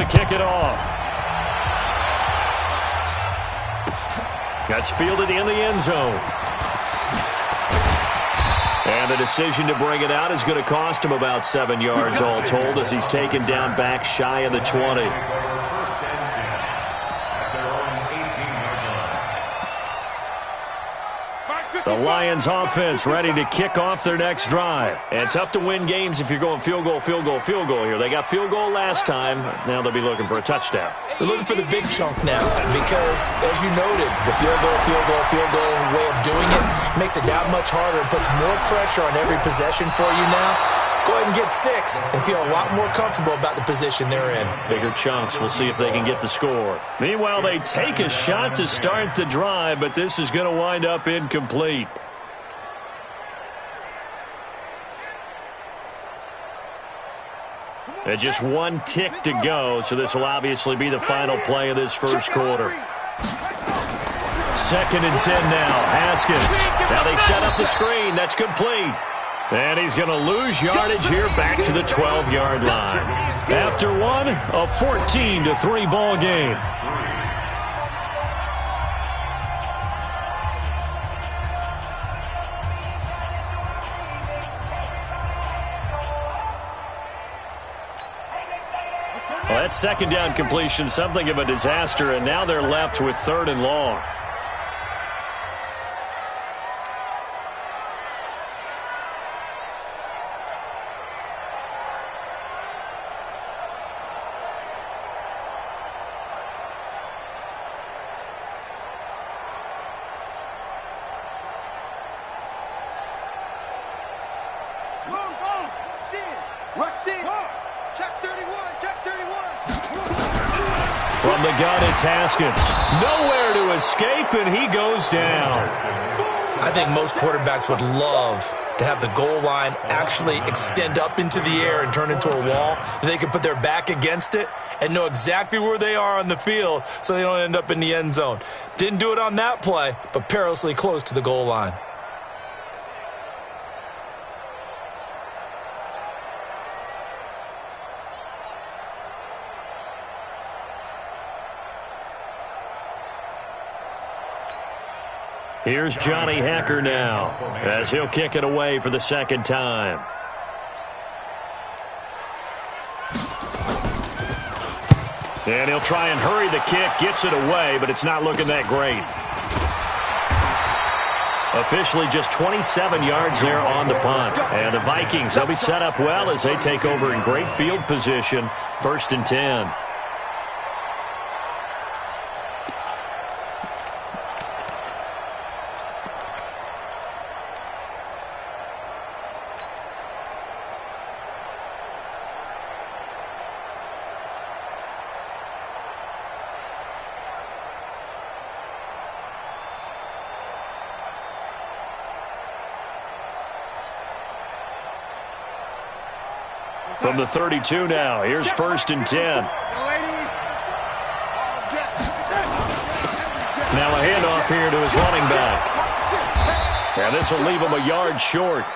to kick it off. That's fielded in the end zone. And the decision to bring it out is going to cost him about 7 yards all told as he's taken down back shy of the 20. The Lions offense ready to kick off their next drive. And tough to win games if you're going field goal, field goal, field goal here. They got field goal last time. Now they'll be looking for a touchdown. They're looking for the big chunk now because, as you noted, the field goal way of doing it makes it that much harder and puts more pressure on every possession for you now. Go ahead and get 6 and feel a lot more comfortable about the position they're in. Bigger chunks. We'll see if they can get the score. Meanwhile, they take a shot to start the drive, but this is going to wind up incomplete. And just 1 tick to go, so this will obviously be the final play of this first quarter. 2nd and 10 now. Haskins. Now they set up the screen. That's complete. And he's going to lose yardage here back to the 12-yard line. After one, a 14-3 ball game. Well, that second down completion, something of a disaster, and now they're left with 3rd and long. From the gun, it's Haskins. Nowhere to escape, and he goes down. I think most quarterbacks would love to have the goal line actually extend up into the air and turn into a wall. They can put their back against it and know exactly where they are on the field so they don't end up in the end zone. Didn't do it on that play, but perilously close to the goal line. Here's Johnny Hacker now as he'll kick it away for the second time. And he'll try and hurry the kick, gets it away, but it's not looking that great. Officially just 27 yards there on the punt. And the Vikings, they'll be set up well as they take over in great field position. 1st and 10. From the 32 now, here's 1st and 10. Now a handoff here to his running back. And this will leave him a yard short.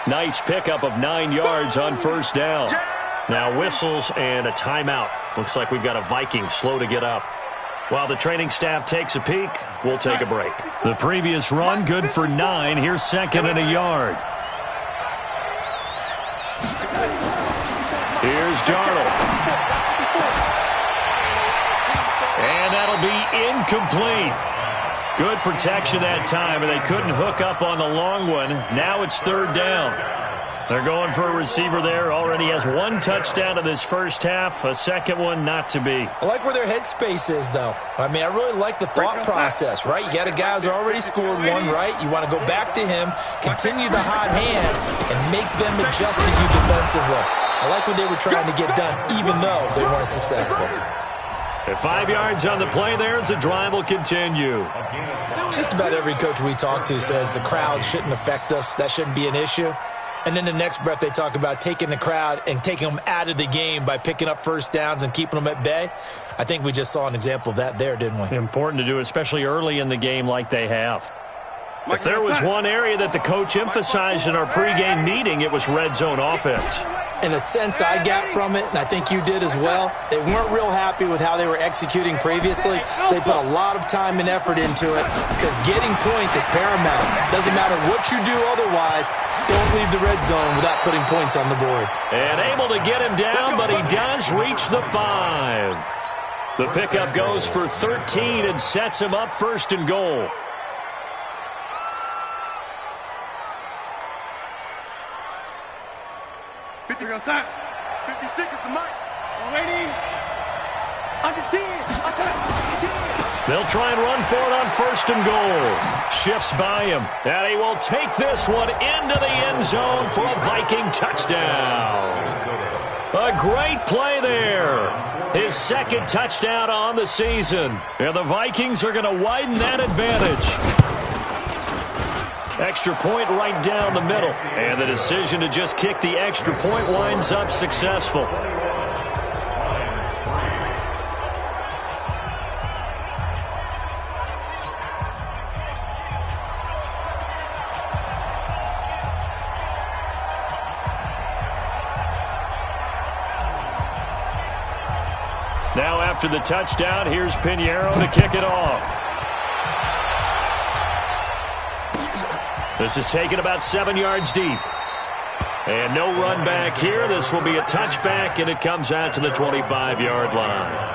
Nice pickup of 9 yards on 1st down. Now whistles and a timeout. Looks like we've got a Viking slow to get up. While the training staff takes a peek, we'll take a break. The previous run good for 9. Here's 2nd and a yard. Here's Darnold. And that'll be incomplete. Good protection that time, and they couldn't hook up on the long one. Now it's 3rd down. They're going for a receiver there. Already has 1 touchdown in this first half. A second one not to be. I like where their headspace is, though. I mean, I really like the thought process, right? You got a guy who's already scored 1, right? You want to go back to him, continue the hot hand, and make them adjust to you defensively. I like what they were trying to get done, even though they weren't successful. At 5 yards on the play there, the drive will continue. Just about every coach we talk to says the crowd shouldn't affect us. That shouldn't be an issue. And then the next breath they talk about taking the crowd and taking them out of the game by picking up 1st downs and keeping them at bay. I think we just saw an example of that there, didn't we? Important to do, especially early in the game like they have. If there was one area that the coach emphasized in our pregame meeting, it was red zone offense. And the sense I got from it, and I think you did as well, they weren't real happy with how they were executing previously, so they put a lot of time and effort into it because getting points is paramount. Doesn't matter what you do otherwise, don't leave the red zone without putting points on the board. And able to get him down, but he does reach the 5. The pickup goes for 13 and sets him up first and goal. Outside. 56 is the mic. Waiting. Under 10. They'll try and run for it on first and goal. Shifts by him. And he will take this one into the end zone for a Viking touchdown. A great play there. His second touchdown on the season. And the Vikings are going to widen that advantage. Extra point right down the middle. And the decision to just kick the extra point winds up successful. Now after the touchdown, here's Pinheiro to kick it off. This is taken about 7 yards deep. And no run back here. This will be a touchback, and it comes out to the 25-yard line.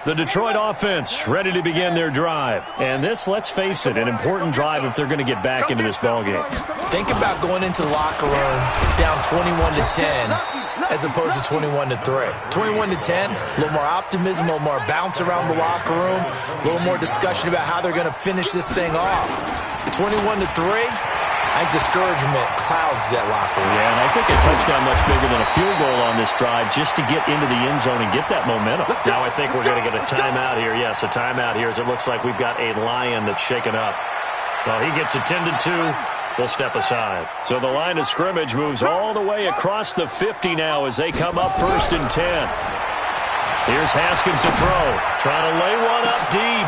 The Detroit offense ready to begin their drive. And this, let's face it, an important drive if they're going to get back into this ballgame. Think about going into the locker room down 21-10 as opposed to 21-3. 21-10, a little more optimism, a little more bounce around the locker room, a little more discussion about how they're going to finish this thing off. 21-3. I think discouragement clouds that locker room. Yeah, and I think a touchdown much bigger than a field goal on this drive just to get into the end zone and get that momentum. Now I think we're going to get a timeout here. Yes, a timeout here as it looks like we've got a Lion that's shaken up. Well, he gets attended to. We'll step aside. So the line of scrimmage moves all the way across the 50 now as they come up first and 10. Here's Haskins to throw. Trying to lay one up deep.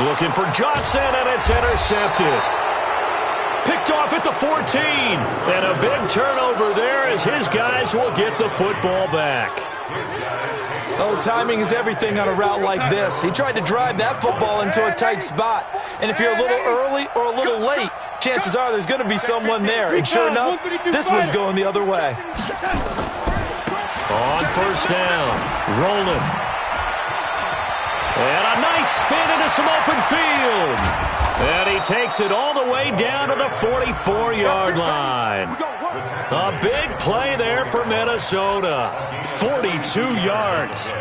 Looking for Johnson, and it's intercepted. Picked off at the 14. And a big turnover there as his guys will get the football back. Oh, timing is everything on a route like this. He tried to drive that football into a tight spot. And if you're a little early or a little late, chances are there's going to be someone there. And sure enough, this one's going the other way. On first down, rolling. And a nice spin into some open field. And he takes it all the way down to the 44-yard line. A big play there for Minnesota. 42 yards.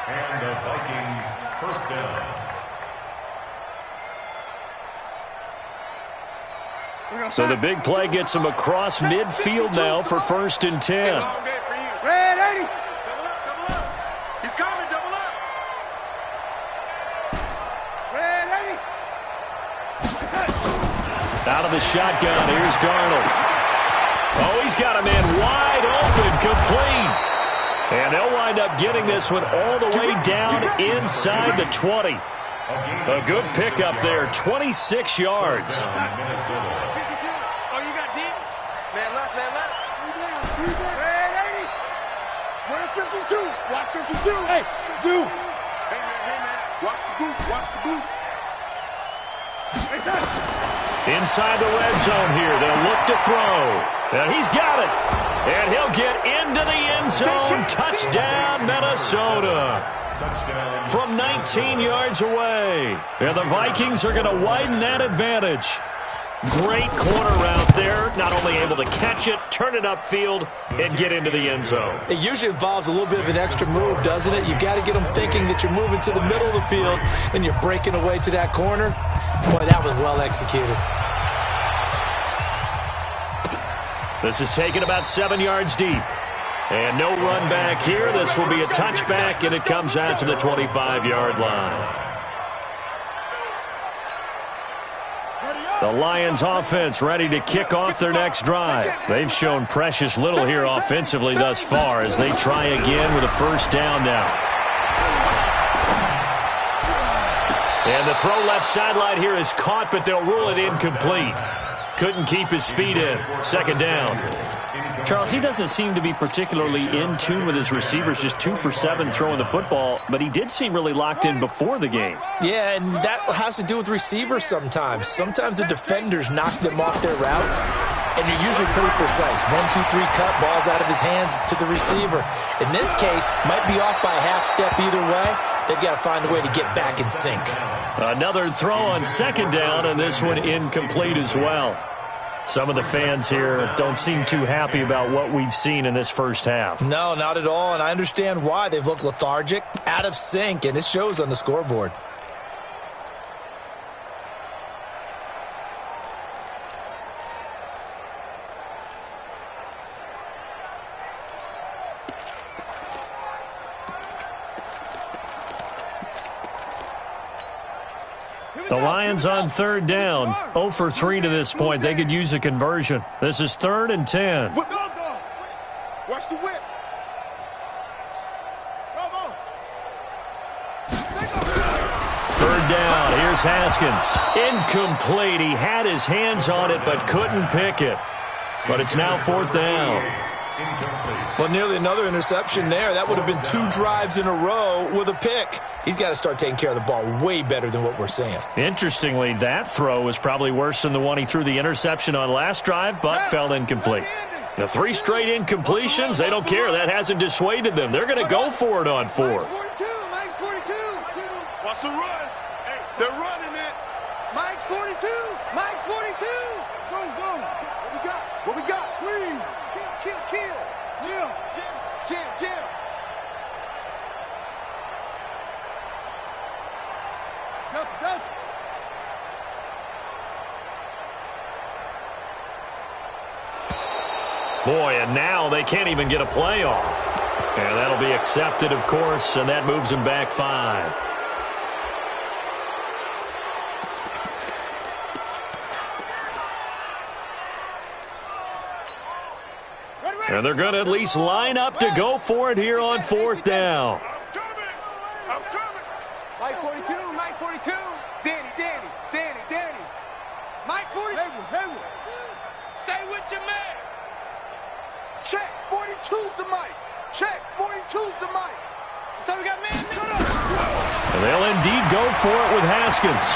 And the Vikings first down. So the big play gets him across midfield now for first and 10. Red 80. Double up. He's coming, double up. Red 80. Out of the shotgun, here's Darnold. Oh, he's got a man wide open, complete. And they'll wind up getting this one all the way down inside the 20. A good pickup there, 26 yards. Watch 52. Hey, Zoo. Hey, man. Watch the boot. Inside the red zone here. They'll look to throw. And he's got it. And he'll get into the end zone. Touchdown, Minnesota. From 19 yards away. And the Vikings are going to widen that advantage. Great corner route there. Not only able to catch it, turn it upfield, and get into the end zone. It usually involves a little bit of an extra move, doesn't it? You've got to get them thinking that you're moving to the middle of the field and you're breaking away to that corner. Boy, that was well executed. This is taken about 7 yards deep. And no run back here. This will be a touchback, and it comes out to the 25-yard line. The Lions offense ready to kick off their next drive. They've shown precious little here offensively thus far as they try again with a first down now. And the throw left sideline here is caught, but they'll rule it incomplete. Couldn't keep his feet in. Second down. Charles, he doesn't seem to be particularly in tune with his receivers, just 2 for 7 throwing the football, but he did seem really locked in before the game. Yeah, and that has to do with receivers sometimes. Sometimes the defenders knock them off their routes, and you're usually pretty precise. 1, 2, 3 cut, ball's out of his hands to the receiver. In this case, might be off by a half step either way. They've got to find a way to get back in sync. Another throw on second down, and this one incomplete as well. Some of the fans here don't seem too happy about what we've seen in this first half. No, not at all, and I understand why. They've looked lethargic, out of sync, and it shows on the scoreboard. The Lions on third down, 0 for 3 to this point. They could use a conversion. This is 3rd and 10. Watch the whip. Third down, here's Haskins. Incomplete. He had his hands on it but couldn't pick it. But it's now 4th down. Well, nearly another interception there. That would have been 2 drives in a row with a pick. He's got to start taking care of the ball way better than what we're seeing. Interestingly, that throw was probably worse than the one he threw the interception on last drive, but fell incomplete. The 3 straight incompletions, they don't care. That hasn't dissuaded them. They're going to go for it on 4th. Mike's 42. Watch the run. They're running it. Mike's 42. Mike's 42. Go. What we got? Squeeze. Kill. Jim. Delta. Boy, and now they can't even get a play off. And that'll be accepted, of course, and that moves them back 5. And they're going to at least line up to go for it here on 4th down. I'm coming. Mike 42. Danny. Mike 40. Hayward. Stay with your man. Check. 42's the Mike. Check. 42's the Mike. So we got man. And they'll indeed go for it with Haskins.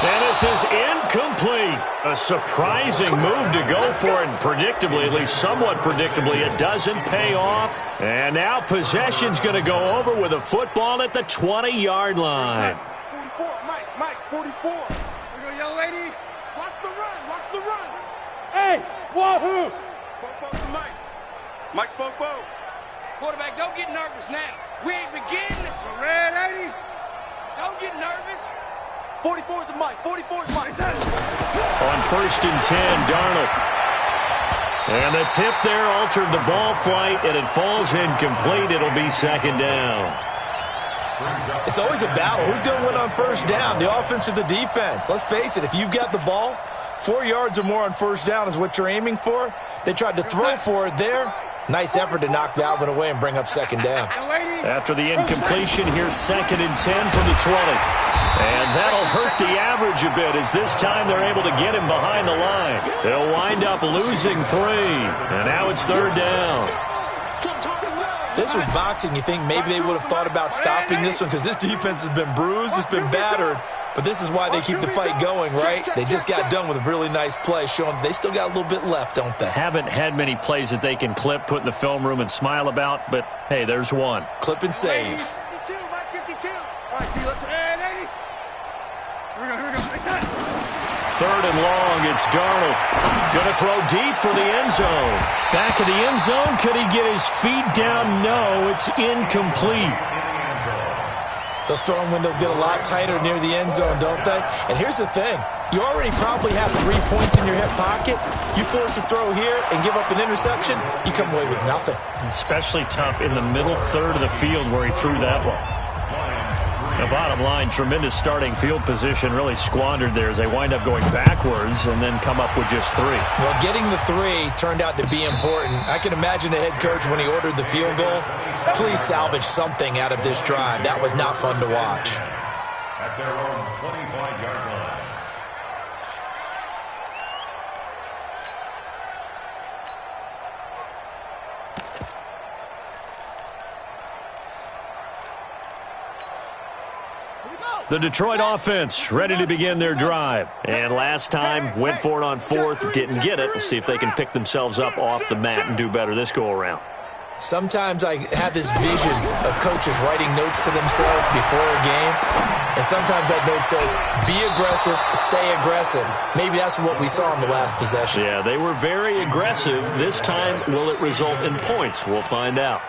And this is incomplete. A surprising move to go for it. Predictably, at least somewhat predictably, it doesn't pay off. And now possession's going to go over with a football at the 20-yard line. 44, Mike, 44. Here we go, young lady. Watch the run. Hey, wahoo. Spoke to Mike. Mike spoke. Quarterback, don't get nervous now. We ain't beginning. It's a red 80. Don't get nervous. 44's the Mike. On 1st and 10, Darnold. And the tip there altered the ball flight, and it falls incomplete. It'll be 2nd down. It's always a battle. Who's going to win on 1st down, the offense or the defense? Let's face it, if you've got the ball, 4 yards or more on 1st down is what you're aiming for. They tried to throw for it there. Nice effort to knock that one away and bring up 2nd down. After the incompletion, here's 2nd and 10 from the 20. And that'll hurt the average a bit as this time they're able to get him behind the line. They'll wind up losing 3. And now it's 3rd down. If this was boxing, you think maybe they would have thought about stopping this one because this defense has been bruised, it's been battered. But this is why they keep the fight going, right? They just got done with a really nice play, showing they still got a little bit left, don't they? Haven't had many plays that they can clip, put in the film room, and smile about, but hey, there's one. Clip and save. 52, Mike 52. All right, T, let's go. Here we go. 3rd and long, it's Darnold. Going to throw deep for the end zone. Back of the end zone, could he get his feet down? No, it's incomplete. Those throwing windows get a lot tighter near the end zone, don't they? And here's the thing. You already probably have 3 points in your hip pocket. You force a throw here and give up an interception, you come away with nothing. Especially tough in the middle third of the field where he threw that one. The bottom line, tremendous starting field position, really squandered there as they wind up going backwards and then come up with just 3. Well, getting the 3 turned out to be important. I can imagine the head coach when he ordered the field goal. Please salvage something out of this drive. That was not fun to watch. At their own 25-yard line. The Detroit offense ready to begin their drive. And last time, went for it on fourth, didn't get it. We'll see if they can pick themselves up off the mat and do better this go-around. Sometimes I have this vision of coaches writing notes to themselves before a game, and sometimes that note says, be aggressive, stay aggressive. Maybe that's what we saw in the last possession. Yeah, they were very aggressive. This time, will it result in points? We'll find out.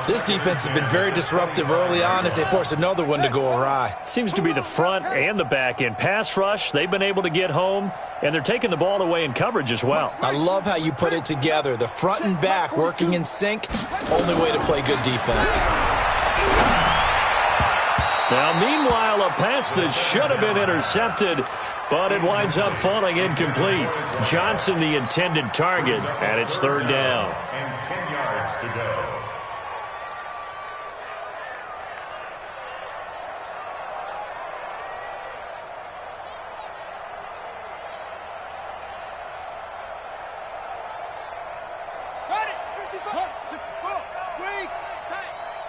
This defense has been very disruptive early on as they force another one to go awry. Seems to be the front and the back end. Pass rush, they've been able to get home, and they're taking the ball away in coverage as well. I love how you put it together. The front and back working in sync, only way to play good defense. Now, meanwhile, a pass that should have been intercepted, but it winds up falling incomplete. Johnson, the intended target, and it's third down. And 10 yards to go.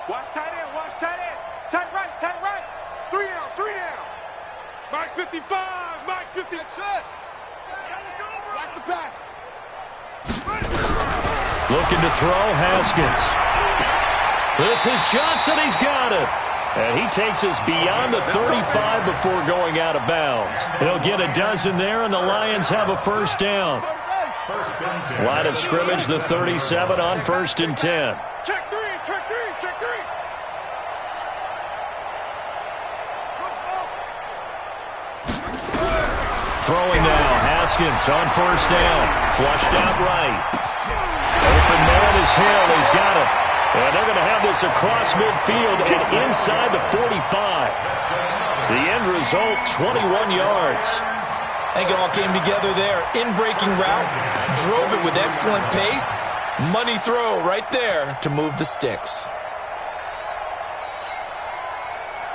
Watch tight end, watch tight end. Tight right, tight right. 3 down, 3 down. Mike 55, Mike 50. Watch the pass. Looking to throw, Haskins. This is Johnson, he's got it. And he takes us beyond the 35 before going out of bounds. He'll get a dozen there, and the Lions have a first down. Line of scrimmage, the 37 on 1st and 10. Check 3, check 3, check 3. Throwing now, Haskins on 1st down. Flushed out right. Open man is Hill, he's got it. And they're going to have this across midfield and inside the 45. The end result, 21 yards. I think it all came together there. In-breaking route, drove it with excellent pace. Money throw right there to move the sticks.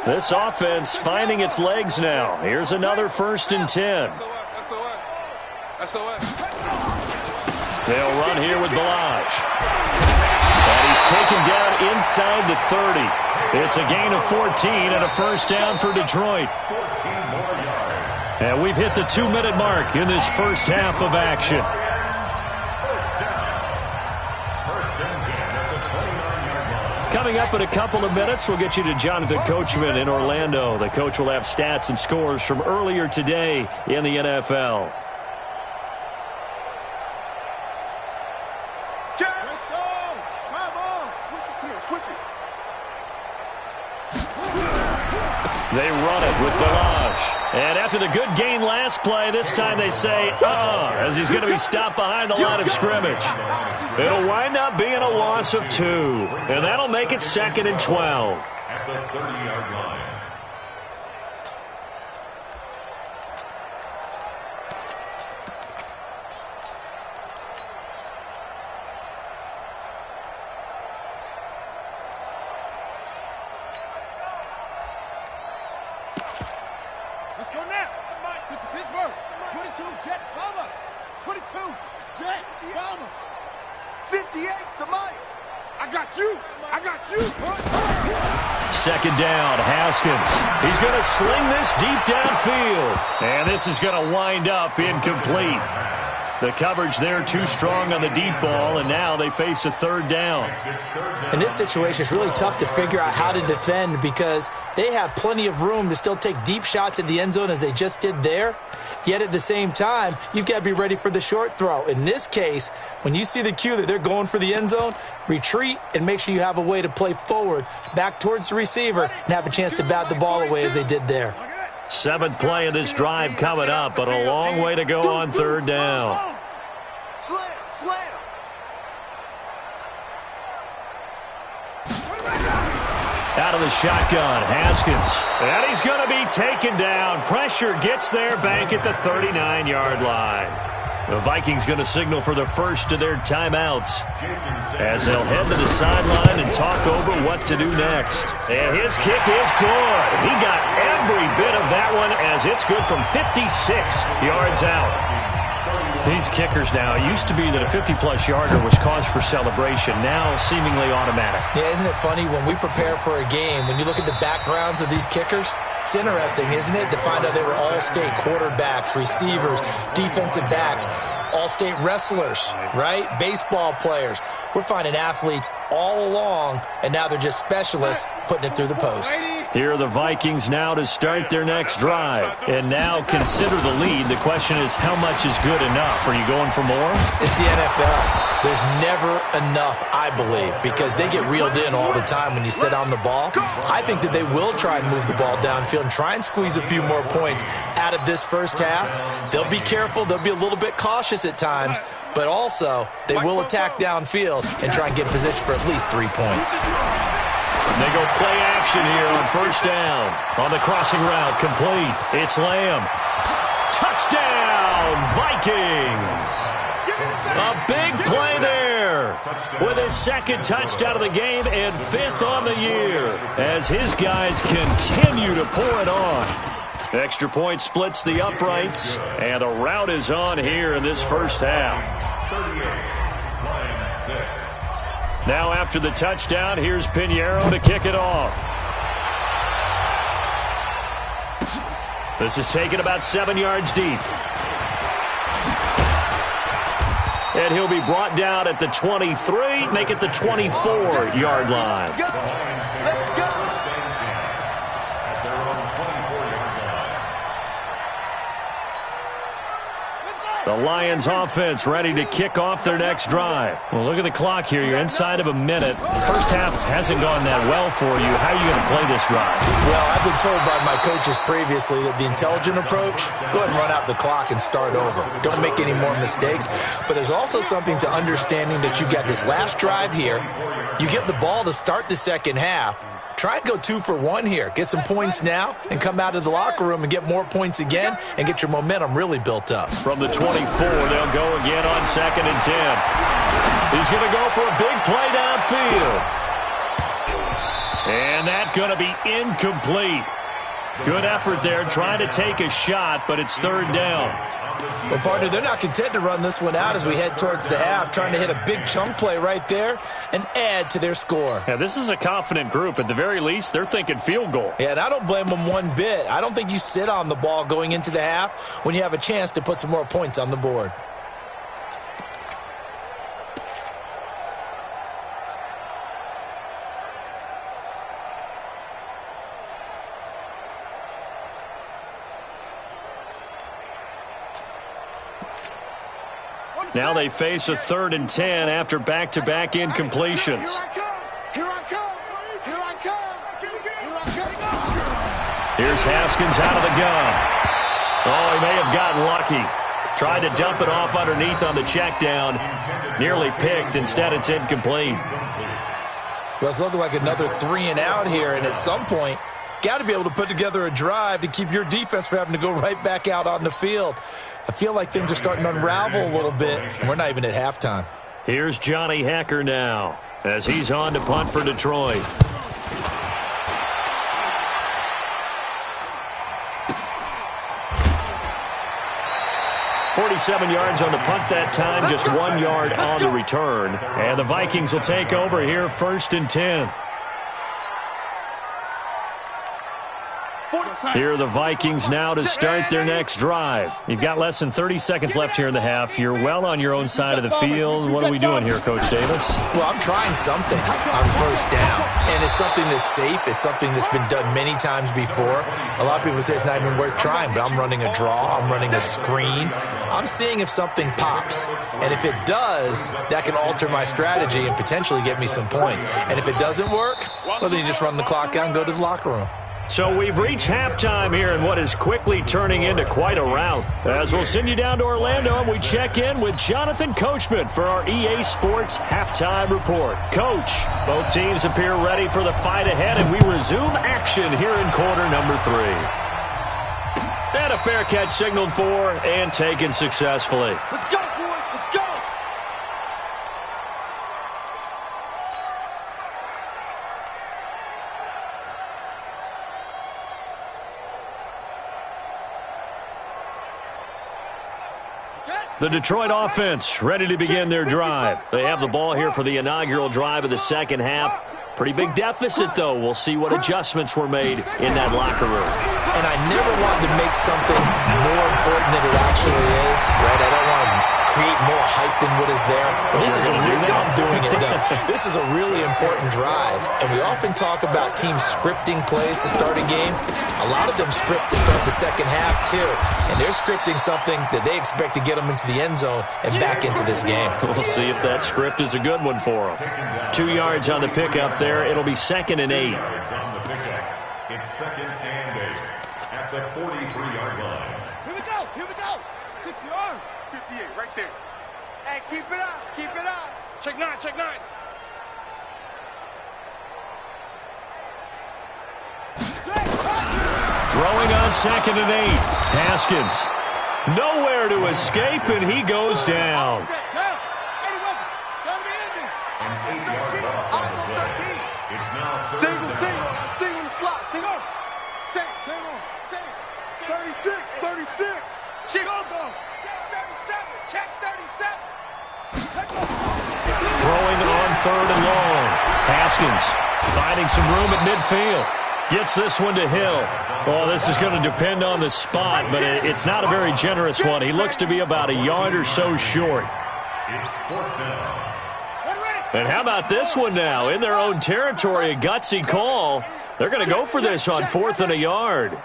This offense finding its legs now. Here's another 1st and 10. They'll run here with Balaj. And he's taken down inside the 30. It's a gain of 14 and a first down for Detroit. 14 more yards. And we've hit the 2-minute mark in this first half of action. Coming up in a couple of minutes, we'll get you to Jonathan Coachman in Orlando. The coach will have stats and scores from earlier today in the NFL. They run it with Balaj. And after the good gain last play, this time they say, as he's going to be stopped behind the line of scrimmage. It'll wind up being a loss of 2, and that'll make it 2nd and 12. At the 30-yard line. Let's go now. To Pittsburgh. 22, Jet Bomber. 22, Jet Bomber. 58 to Mike. I got you. I got you. 2nd down, Haskins. He's going to sling this deep downfield. And this is going to wind up incomplete. The coverage there too strong on the deep ball, and now they face a 3rd down. In this situation, it's really tough to figure out how to defend because they have plenty of room to still take deep shots at the end zone as they just did there. Yet at the same time, you've got to be ready for the short throw. In this case, when you see the cue that they're going for the end zone, retreat and make sure you have a way to play forward, back towards the receiver, and have a chance to bat the ball away as they did there. 7th play of this drive coming up, but a long way to go on 3rd down. Slam, slam. Out of the shotgun, Haskins. And he's going to be taken down. Pressure gets there back at the 39-yard line. The Vikings going to signal for the first of their timeouts as they'll head to the sideline and talk over what to do next. And his kick is good. He got every bit of that one as it's good from 56 yards out. These kickers now, it used to be that a 50-plus yarder was cause for celebration, now seemingly automatic. Yeah, isn't it funny when we prepare for a game, when you look at the backgrounds of these kickers, it's interesting, isn't it, to find out they were all-state quarterbacks, receivers, defensive backs, all-state wrestlers, right? Baseball players. We're finding athletes all along, and now they're just specialists putting it through the posts. Here are the Vikings now to start their next drive. And now consider the lead. The question is, how much is good enough? Are you going for more? It's the NFL. There's never enough, I believe, because they get reeled in all the time when you sit on the ball. I think that they will try and move the ball downfield and try and squeeze a few more points out of this first half. They'll be careful. They'll be a little bit cautious at times, but also they will attack downfield and try and get in position for at least 3 points. They go play action here on first down. On the crossing route, complete. It's Lamb. Touchdown, Vikings. A big play there with his second touchdown of the game and 5th on the year as his guys continue to pour it on. Extra point splits the uprights, and the route is on here in this first half. 38-6. Now after the touchdown, here's Pinheiro to kick it off. This is taken about 7 yards deep. And he'll be brought down at the 23, make it the 24-yard line. Let's go. The Lions offense ready to kick off their next drive. Well, look at the clock here. You're inside of a minute. The first half hasn't gone that well for you. How are you going to play this drive? Well, I've been told by my coaches previously that the intelligent approach, go ahead and run out the clock and start over. Don't make any more mistakes. But there's also something to understanding that you got this last drive here. You get the ball to start the second half. Try and go 2 for 1 here. Get some points now and come out of the locker room and get more points again and get your momentum really built up. From the 24, they'll go again on 2nd and 10. He's going to go for a big play downfield. And that's going to be incomplete. Good effort there trying to take a shot, but it's 3rd down. Well, partner, they're not content to run this one out as we head towards the half, trying to hit a big chunk play right there and add to their score. Yeah, this is a confident group. At the very least, they're thinking field goal. Yeah, and I don't blame them one bit. I don't think you sit on the ball going into the half when you have a chance to put some more points on the board. Now they face a 3rd and 10 after back-to-back incompletions. Here I come. Here I come. Here I come. Here's Haskins out of the gun. Oh, he may have gotten lucky. Tried to dump it off underneath on the check down. Nearly picked. Instead, it's incomplete. Well, it's looking like another 3 and out here, and at some point, got to be able to put together a drive to keep your defense from having to go right back out on the field. I feel like things are starting to unravel a little bit, and we're not even at halftime. Here's Johnny Hacker now as he's on to punt for Detroit. "47 yards on the punt that time, just 1 yard on the return. And the Vikings will take over here 1st and 10. Here are the Vikings now to start their next drive. You've got less than 30 seconds left here in the half. You're well on your own side of the field. What are we doing here, Coach Davis? Well, I'm trying something on 1st down, and it's something that's safe. It's something that's been done many times before. A lot of people say it's not even worth trying, but I'm running a draw. I'm running a screen. I'm seeing if something pops, and if it does, that can alter my strategy and potentially get me some points. And if it doesn't work, well, then you just run the clock out and go to the locker room. So we've reached halftime here in what is quickly turning into quite a rout. As we'll send you down to Orlando and we check in with Jonathan Coachman for our EA Sports Halftime Report. Coach, both teams appear ready for the fight ahead, and we resume action here in quarter number 3. And a fair catch signaled for and taken successfully. Let's go, boys. Let's go. The Detroit offense ready to begin their drive. They have the ball here for the inaugural drive of the second half. Pretty big deficit, though. We'll see what adjustments were made in that locker room. And I never wanted to make something more important than it actually is, right? I don't want to create more hype than what is there. But this is a really, I'm doing it, though. This is a really important drive. And we often talk about teams scripting plays to start a game. A lot of them script to start the second half, too. And they're scripting something that they expect to get them into the end zone and back into this game. We'll see if that script is a good one for them. 2 yards on the pickup there. It'll be 2nd and 8. It's 2nd and 8 at the 43-yard line. Here we go. Here we go. 60 yard. 58 right there. Hey, keep it up. Keep it up. Check 9. Check 9. Throwing on 2nd and 8. Haskins. Nowhere to escape, and he goes down. An 8-yard loss on the play. It's now third down. Single in the slot. Single. Single. 36. 36. Check. Go. Check 37. Throwing on 3rd and long. Haskins finding some room at midfield. Gets this one to Hill. Oh, this is going to depend on the spot, but it's not a very generous one. He looks to be about a yard or so short. It's 4th down. And how about this one now? In their own territory, a gutsy call. They're going to go for this on 4th and a yard.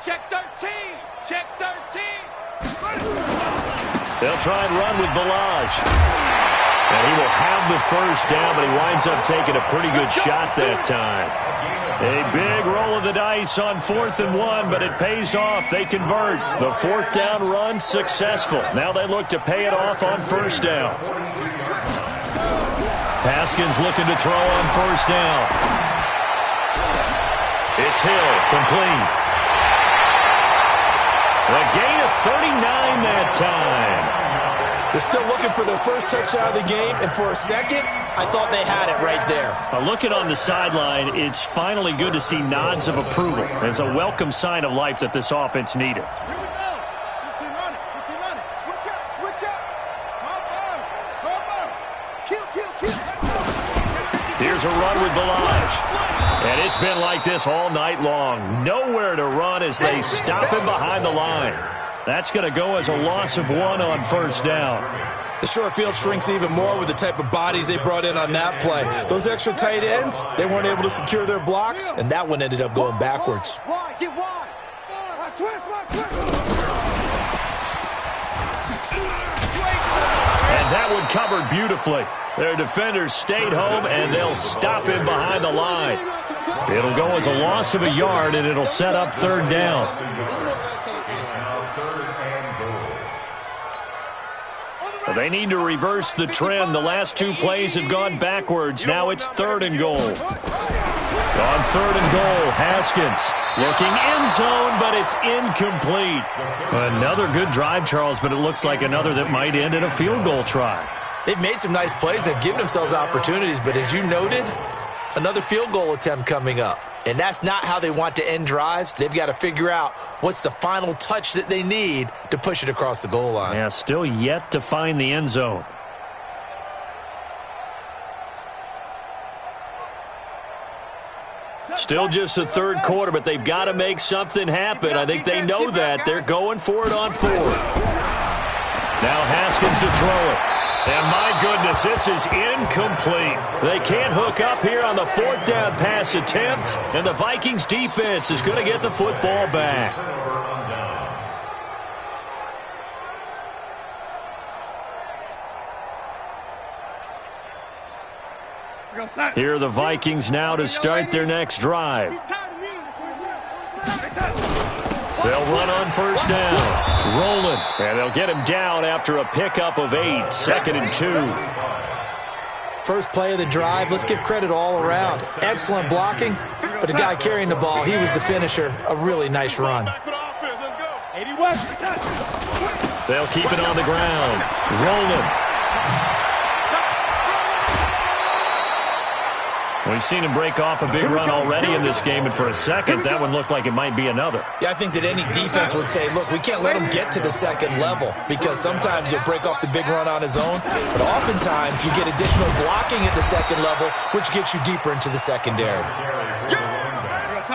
Check 13. Check 13. They'll try and run with Balaj. And he will have the first down, but he winds up taking a pretty good shot that time. A big roll of the dice on 4th and 1, but it pays off. They convert. The 4th down run successful. Now they look to pay it off on 1st down. Haskins looking to throw on 1st down. It's Hill, complete. A gain of 39 that time. They're still looking for their first touchdown of the game, and for a second, I thought they had it right there. Looking on the sideline, it's finally good to see nods of approval. It's a welcome sign of life that this offense needed. Here we go. 15 on it. Switch up. Kill. Here's a run with Balaj. And it's been like this all night long. Nowhere to run as they stop him behind the line. That's going to go as a loss of 1 on 1st down. The short field shrinks even more with the type of bodies they brought in on that play. Those extra tight ends, they weren't able to secure their blocks, and that one ended up going backwards. Wide, get wide. Switch. And that one covered beautifully. Their defenders stayed home, and they'll stop him behind the line. It'll go as a loss of a yard, and it'll set up 3rd down. They need to reverse the trend. The last 2 plays have gone backwards. Now it's 3rd and goal. On 3rd and goal, Haskins looking end zone, but it's incomplete. Another good drive, Charles, but it looks like another that might end in a field goal try. They've made some nice plays. They've given themselves opportunities, but as you noted, another field goal attempt coming up. And that's not how they want to end drives. They've got to figure out what's the final touch that they need to push it across the goal line. Yeah, still yet to find the end zone. Still just the 3rd quarter, but they've got to make something happen. I think they know that. They're going for it on 4th. Now Haskins to throw it. And my goodness, this is incomplete. They can't hook up here on the 4th down pass attempt, and the Vikings defense is going to get the football back. Here are the Vikings now to start their next drive. They'll run on 1st down. Rolling. And they'll get him down after a pickup of 8. 2nd and 2. First play of the drive, let's give credit all around. Excellent blocking, but the guy carrying the ball, he was the finisher. A really nice run. They'll keep it on the ground. Rolling. We've seen him break off a big run already in this game, and for a second, that one looked like it might be another. Yeah, I think that any defense would say, look, we can't let him get to the second level because sometimes he'll break off the big run on his own, but oftentimes you get additional blocking at the second level, which gets you deeper into the secondary.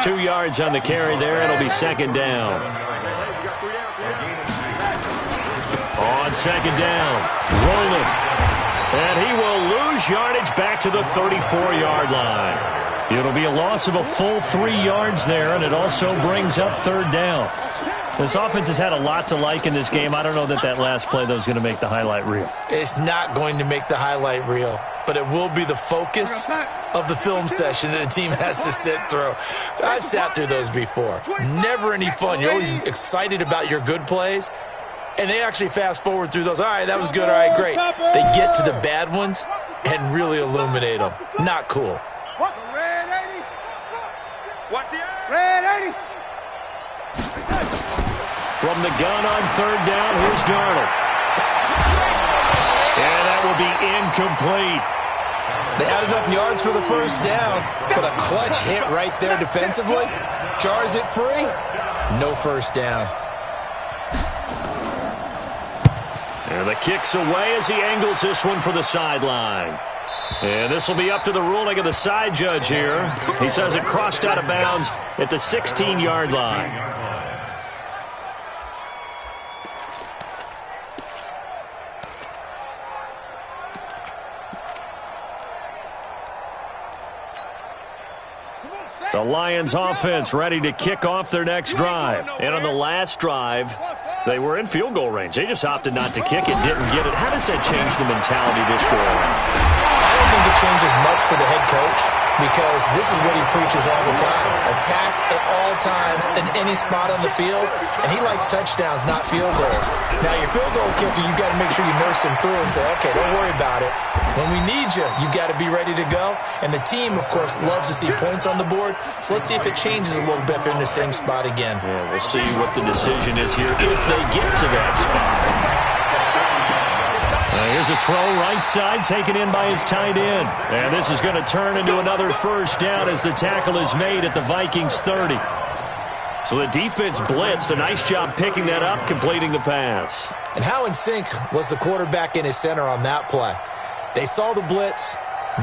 2 yards on the carry there. It'll be second down. On second down, rolling. And he will lose yardage back to the 34-yard line. It'll be a loss of a full 3 yards there, and it also brings up third down. This offense has had a lot to like in this game. I don't know that that last play, though, is going to make the highlight reel. It's not going to make the highlight reel, but it will be the focus of the film session that the team has to sit through. I've sat through those before. Never any fun. You're always excited about your good plays. And they actually fast forward through those. All right, that was good. All right, great. They get to the bad ones and really illuminate them. Not cool. Red 80. Watch the red 80. From the gun on third down, here's Darnold. And that will be incomplete. They had enough yards for the first down, but a clutch hit right there defensively jars it free. No first down. And the kick's away as he angles this one for the sideline. And this will be up to the ruling of the side judge here. He says it crossed out of bounds at the 16-yard line. The Lions offense ready to kick off their next drive. And on the last drive, they were in field goal range. They just opted not to kick it, didn't get it. How does that change the mentality this go around? I don't think it changes much for the head coach because this is what he preaches all the time. Attack at all times in any spot on the field, and he likes touchdowns, not field goals. Now, your field goal kicker, you've got to make sure you nurse him through and say, okay, don't worry about it. When we need you, you've got to be ready to go. And the team, of course, loves to see points on the board. So let's see if it changes a little bit if they're in the same spot again. Yeah, we'll see what the decision is here if they get to that spot. Here's a throw right side taken in by his tight end. And this is going to turn into another first down as the tackle is made at the Vikings 30. So the defense blitzed. A nice job picking that up, completing the pass. And how in sync was the quarterback in his center on that play? They saw the blitz,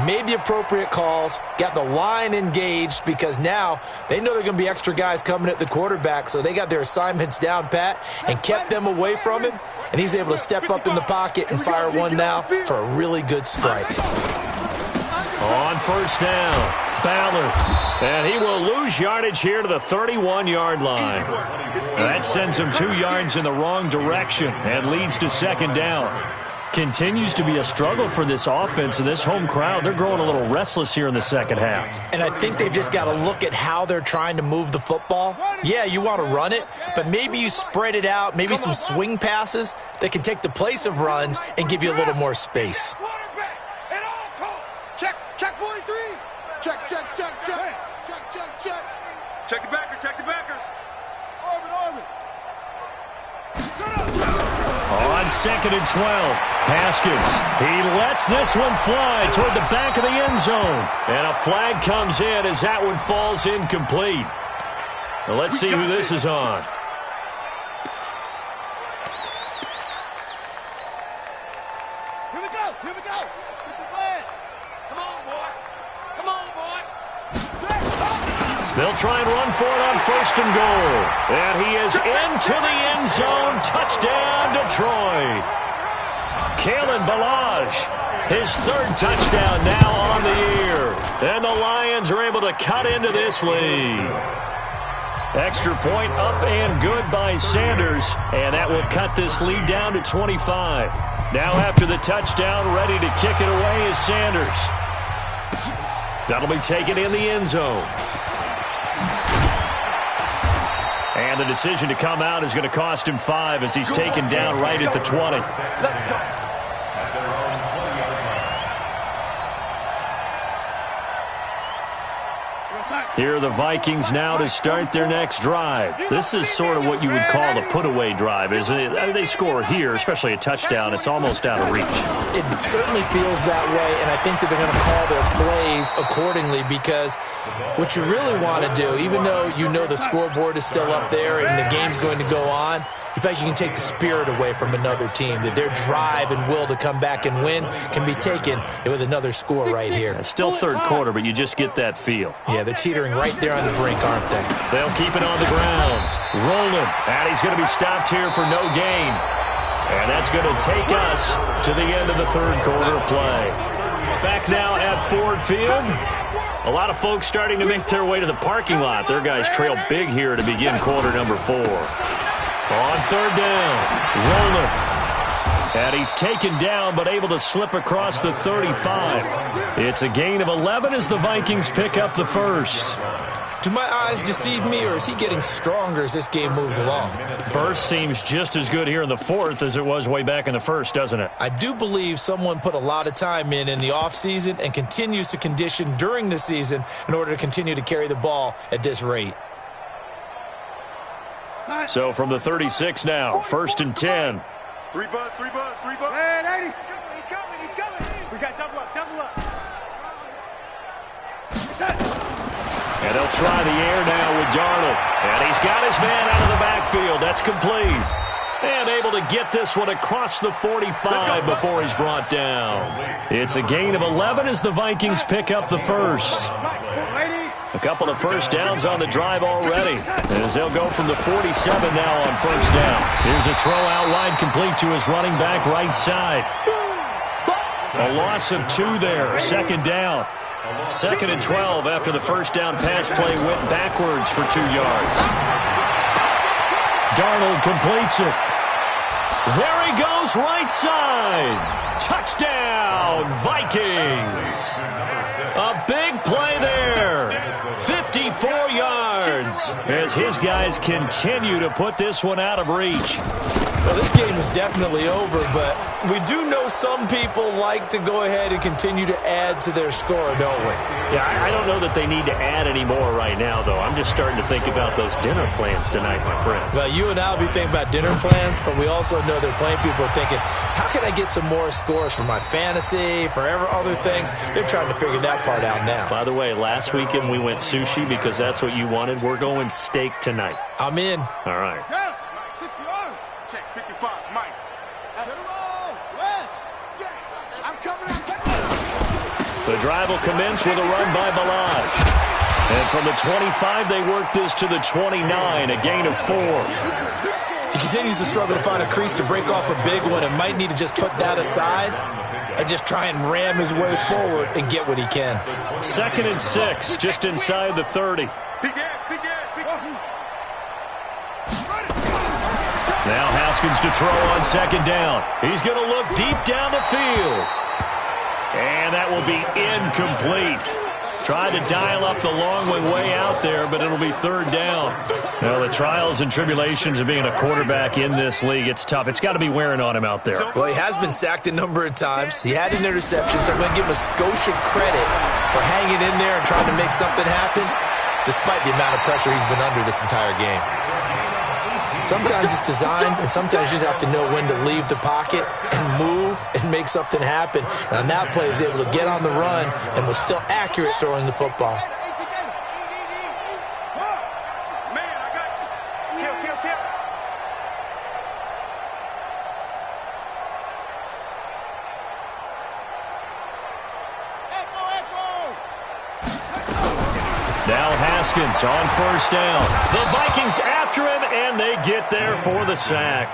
made the appropriate calls, got the line engaged because now they know there are going to be extra guys coming at the quarterback, so they got their assignments down pat and kept them away from him, and he's able to step up in the pocket and fire one now for a really good strike. On first down, Ballard, and he will lose yardage here to the 31-yard line. That sends him 2 yards in the wrong direction and leads to second down. Continues to be a struggle for this offense and this home crowd. They're growing a little restless here in the second half. And I think they've just got to look at how they're trying to move the football. Yeah, you want to run it, but maybe you spread it out, maybe some swing passes that can take the place of runs and give you a little more space. Check 43. Check. Check the backer. Orbit. On second and 12, Haskins. He lets this one fly toward the back of the end zone. And a flag comes in as that one falls incomplete. Now let's see who this is on. Here we go. Get the flag. Come on, boy. They'll try and run for it on first and goal. And he is into the end zone. Touchdown, Detroit. Kalen Ballage, his third touchdown now on the year. And the Lions are able to cut into this lead. Extra point up and good by Sanders. And that will cut this lead down to 25. Now after the touchdown, ready to kick it away is Sanders. That'll be taken in the end zone. And the decision to come out is going to cost him 5 as he's taken down right at the 20. Here are the Vikings now to start their next drive. This is sort of what you would call a put-away drive, isn't it? I mean, they score here, especially a touchdown. It's almost out of reach. It certainly feels that way, and I think that they're going to call their plays accordingly because what you really want to do, even though you know the scoreboard is still up there and the game's going to go on, in fact, you can take the spirit away from another team, that their drive and will to come back and win can be taken with another score right here. It's still third quarter, but you just get that feel. Yeah, they're teetering right there on the brink, aren't they? They'll keep it on the ground. Rolling. And he's going to be stopped here for no gain. And that's going to take us to the end of the third quarter play. Back now at Ford Field. A lot of folks starting to make their way to the parking lot. Their guys trail big here to begin quarter number 4. On third down, Roller. And he's taken down but able to slip across the 35. It's a gain of 11 as the Vikings pick up the first. Do my eyes deceive me, or is he getting stronger as this game moves along? Burst seems just as good here in the fourth as it was way back in the first, doesn't it? I do believe someone put a lot of time in the offseason and continues to condition during the season in order to continue to carry the ball at this rate. So from the 36 now, first and 10. Three buzz. Hey, 80. He's coming. We got double up. And they'll try the air now with Darnold. And he's got his man out of the backfield. That's complete. And able to get this one across the 45 before he's brought down. It's a gain of 11 as the Vikings pick up the first. A couple of first downs on the drive already, as they'll go from the 47 now on first down. Here's a throw out wide, complete to his running back right side. A loss of 2 there, second down. Second and 12 after the first down pass play went backwards for 2 yards. Darnold completes it. There he goes, right side. Touchdown, Vikings. A big play there. 54 yards as his guys continue to put this one out of reach. Well, this game is definitely over, but we do know some people like to go ahead and continue to add to their score, don't we? Yeah, I don't know that they need to add any more right now, though. I'm just starting to think about those dinner plans tonight, my friend. Well, you and I will be thinking about dinner plans, but we also know that plenty of people are thinking, how can I get some more scores for my fantasy, for other things? They're trying to figure that part out now. By the way, last weekend we went sushi because that's what you wanted. We're going steak tonight. I'm in. All right. Check 55, Mike. I'm coming. The drive will commence with a run by Balaj. And from the 25, they work this to the 29, a gain of 4. He continues to struggle to find a crease to break off a big one and might need to just put that aside and just try and ram his way forward and get what he can. Second and 6, just inside the 30. Now Haskins to throw on second down. He's going to look deep down the field. And that will be incomplete. Tried to dial up the long one way out there, but it'll be third down. Well, the trials and tribulations of being a quarterback in this league, it's tough. It's got to be wearing on him out there. Well, he has been sacked a number of times. He had an interception, so I'm going to give him a Scotia credit for hanging in there and trying to make something happen, despite the amount of pressure he's been under this entire game. Sometimes it's designed, and sometimes you just have to know when to leave the pocket and move and make something happen. And on that play, he was able to get on the run and was still accurate throwing the football. Man, I got you. Kill. Now Haskins on first down. The Vikings after him, and they get there for the sack.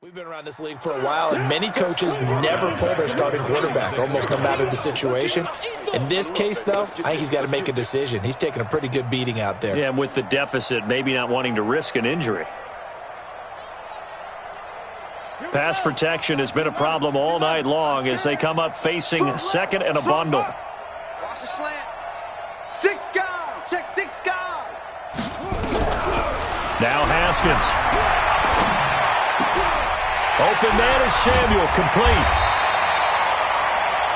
We've been around this league for a while, and many coaches never pull their starting quarterback, almost no matter the situation. In this case, though, I think he's got to make a decision. He's taking a pretty good beating out there. Yeah, and with the deficit, maybe not wanting to risk an injury. Pass protection has been a problem all night long as they come up facing second and a bundle. Watch the slant. 6 guys. Check 6 guys. Now Haskins. Open man is Samuel, complete.